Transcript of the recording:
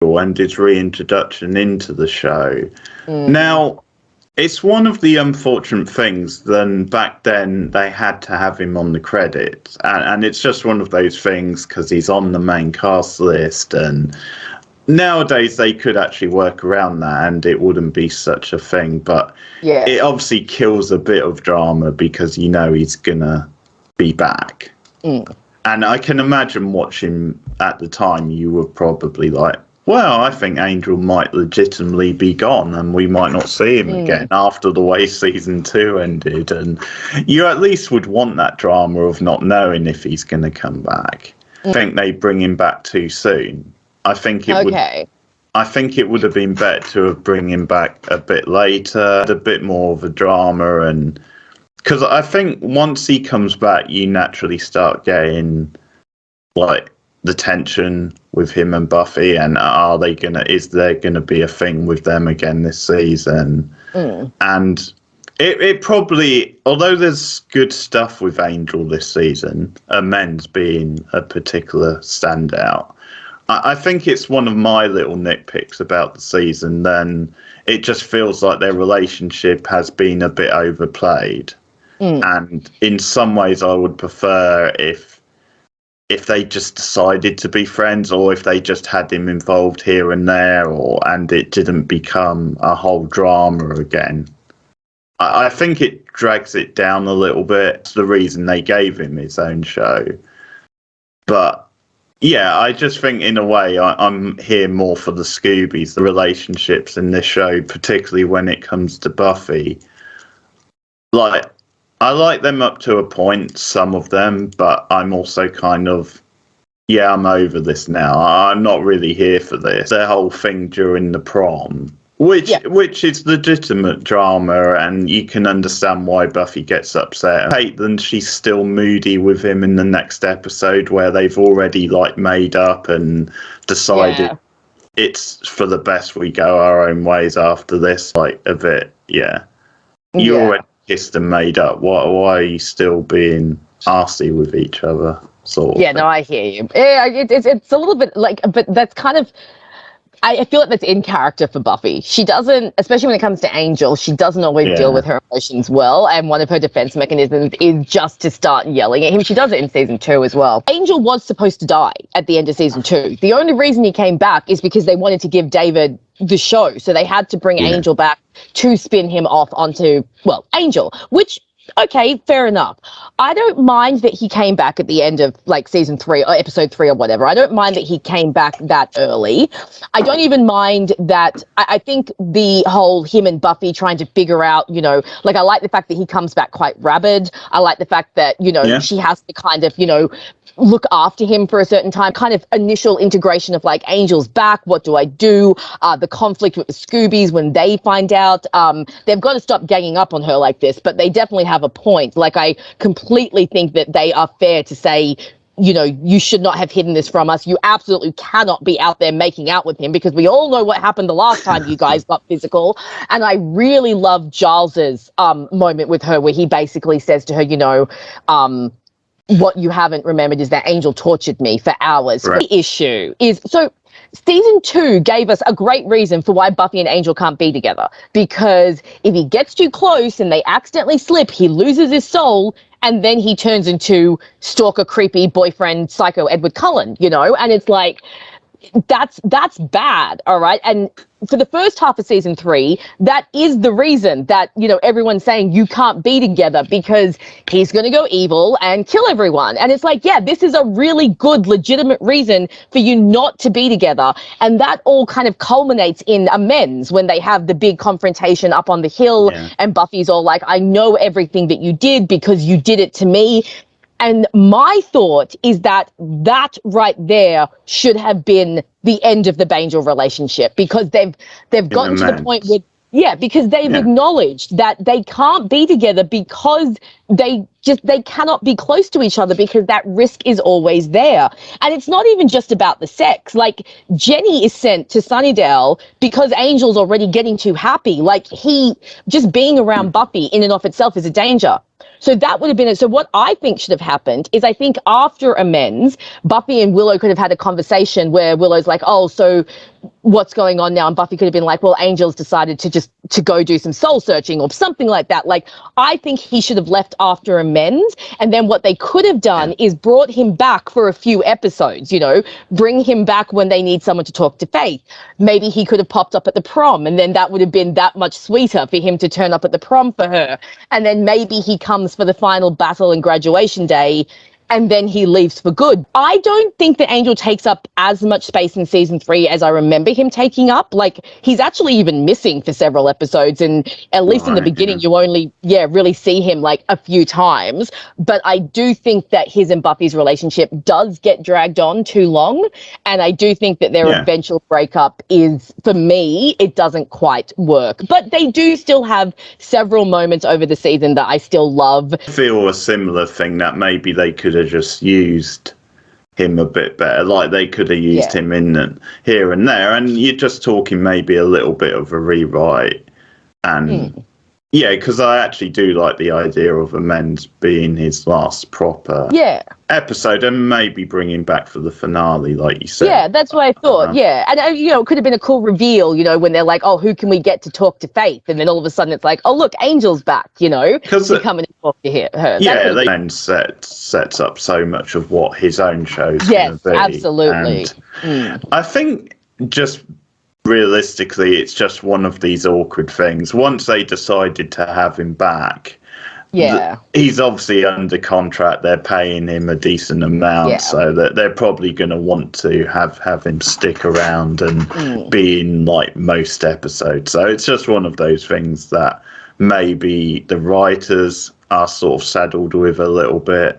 and his reintroduction into the show. Now, it's one of the unfortunate things. Then back then they had to have him on the credits, and it's just one of those things because he's on the main cast list. And nowadays they could actually work around that, and it wouldn't be such a thing. But it obviously kills a bit of drama because he's gonna be back. And I can imagine watching at the time, you were probably like, well, I think Angel might legitimately be gone and we might not see him again after the way season 2 ended. And you at least would want that drama of not knowing if he's going to come back. I think they bring him back too soon. I think it would have been better to have bring him back a bit later, a bit more of a drama. And because I think once he comes back, you naturally start getting like the tension with him and Buffy, and is there gonna be a thing with them again this season? And it probably, although there's good stuff with Angel this season, Men's being a particular standout, I think it's one of my little nitpicks about the season. Then it just feels like their relationship has been a bit overplayed, and in some ways I would prefer if they just decided to be friends, or if they just had him involved here and there, and it didn't become a whole drama again. I think it drags it down a little bit. It's the reason they gave him his own show. But yeah, I just think in a way I'm here more for the Scoobies, the relationships in this show, particularly when it comes to Buffy. Like, I like them up to a point, some of them, but I'm also kind of, I'm over this now. I'm not really here for this. The whole thing during the prom, which is legitimate drama, and you can understand why Buffy gets upset. I hate that she's still moody with him in the next episode, where they've already like made up and decided it's for the best we go our own ways after this. Like a bit, you already kissed and made up. Why are you still being arsey with each other? Sort of thing. No, I hear you. Yeah, it's a little bit like, but that's kind of, I feel like that's in character for Buffy. She doesn't, especially when it comes to Angel, she doesn't always deal with her emotions well, and one of her defense mechanisms is just to start yelling at him. She does it in season 2 as well. Angel was supposed to die at the end of season 2. The only reason he came back is because they wanted to give David the show, so they had to bring Angel back to spin him off onto, Angel, which, okay, fair enough. I don't mind that he came back at the end of like season 3 or episode 3 or whatever. I don't mind that he came back that early. I don't even mind that. I think the whole him and Buffy trying to figure out, like, I like the fact that he comes back quite rabid. I like the fact that, she has to kind of, look after him for a certain time, kind of initial integration of like, Angel's back, what do I do? The conflict with the Scoobies when they find out. They've got to stop ganging up on her like this, but they definitely have a point. Like, I completely think that they are fair to say, you should not have hidden this from us. You absolutely cannot be out there making out with him, because we all know what happened the last time you guys got physical. And I really love Giles's moment with her, where he basically says to her, what you haven't remembered is that Angel tortured me for hours. Right. The issue is, so season 2 gave us a great reason for why Buffy and Angel can't be together, because if he gets too close and they accidentally slip, he loses his soul, and then he turns into stalker, creepy boyfriend, psycho Edward Cullen, and it's like, that's bad, all right? And for the first half of season 3, that is the reason that, everyone's saying you can't be together, because he's going to go evil and kill everyone. And it's like, this is a really good, legitimate reason for you not to be together. And that all kind of culminates in Amends, when they have the big confrontation up on the hill, and Buffy's all like, I know everything that you did because you did it to me. And my thought is that right there should have been the end of the Angel relationship, because they've gotten to the point where, because they've acknowledged that they can't be together, because they cannot be close to each other, because that risk is always there. And it's not even just about the sex. Like, Jenny is sent to Sunnydale because Angel's already getting too happy. Like, he just being around Buffy in and of itself is a danger. So that would have been it. So what I think should have happened is I think after Amends, Buffy and Willow could have had a conversation where Willow's like, oh, so what's going on now? And Buffy could have been like, well, Angel's decided to go do some soul searching or something like that. Like, I think he should have left after Amends. And then what they could have done is brought him back for a few episodes, you know, bring him back when they need someone to talk to Faith. Maybe he could have popped up at the prom, and then that would have been that much sweeter for him to turn up at the prom for her. And then maybe he comes for the final battle and graduation day, and then he leaves for good. I don't think that Angel takes up as much space in season 3 as I remember him taking up. Like, he's actually even missing for several episodes, and at least in the beginning, you only, really see him like a few times. But I do think that his and Buffy's relationship does get dragged on too long, and I do think that their eventual breakup is, for me, it doesn't quite work. But they do still have several moments over the season that I still love. I feel a similar thing, that maybe they could have just used him a bit better. Like, they could have used him in here and there, and you're just talking maybe a little bit of a rewrite. And because I actually do like the idea of Amends being his last proper episode, and maybe bring him back for the finale, like you said. Yeah, that's what I thought. And you know, it could have been a cool reveal, you know, when they're like, oh, who can we get to talk to Faith? And then all of a sudden it's like, oh, look, Angel's back, you know, to come in and talk to her. Yeah, they then sets up so much of what his own show's going to be. Absolutely. And I think just realistically, it's just one of these awkward things. Once they decided to have him back, he's obviously under contract. They're paying him a decent amount, so that they're probably going to want to have him stick around and be in like most episodes. So it's just one of those things that maybe the writers are sort of saddled with a little bit.